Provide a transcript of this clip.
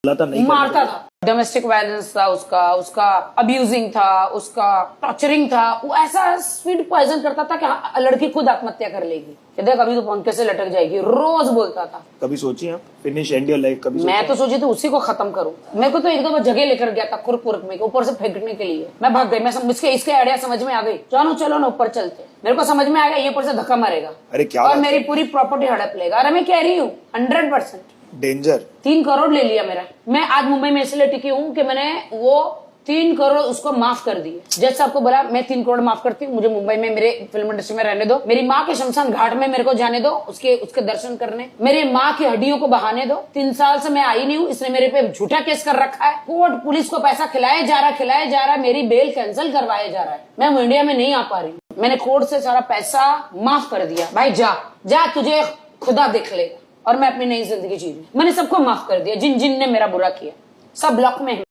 था नहीं मारता था, डोमेस्टिक वायलेंस था उसका, उसका अब्यूजिंग था, उसका टॉर्चरिंग था। वो ऐसा स्वीट पॉइजन करता था कि लड़की खुद आत्महत्या कर लेगी कि देख अभी तो पंखे से लटक जाएगी, रोज बोलता था। कभी सोची आप फिनिश एंड योर लाइफ? कभी मैं तो सोची थी उसी को खत्म करूं। मेरे को तो एक दो बार जगह लेकर गया था कुरकुरक में, ऊपर से फेंकने के लिए। मैं भाग गई, मैं इसके आइडिया समझ में आ गई, जानो चलो ना ऊपर चलते। मेरे को समझ में आ गया ये ऊपर से धक्का मारेगा, अरे क्या और मेरी पूरी प्रॉपर्टी हड़प लेगा। अरे मैं कह रही हूँ 100% डेंजर। 3 करोड़ ले लिया मेरा। मैं आज मुंबई में इसलिए टिकी हूँ कि मैंने वो 3 करोड़ उसको माफ कर दिए। जैसे आपको बोला मैं 3 करोड़ माफ करती हूँ, मुझे मुंबई में मेरे फिल्म इंडस्ट्री में रहने दो, मेरी माँ के शमशान घाट में मेरे को जाने दो, उसके दर्शन करने, मेरे माँ की हड्डियों को बहाने दो। 3 साल से मैं आई नहीं हूँ, इसने मेरे पे झूठा केस कर रखा है। कोर्ट पुलिस को पैसा खिलाया जा रहा है, मेरी बेल कैंसिल करवाया जा रहा है। मैं इंडिया में नहीं आ पा रही हूँ। मैंने कोर्ट से सारा पैसा माफ कर दिया। भाई जा तुझे खुदा देख लेगा। और मैं अपनी नई जिंदगी जी रही हूँ। मैंने सबको माफ कर दिया जिन जिन ने मेरा बुरा किया, सब ब्लॉक में है।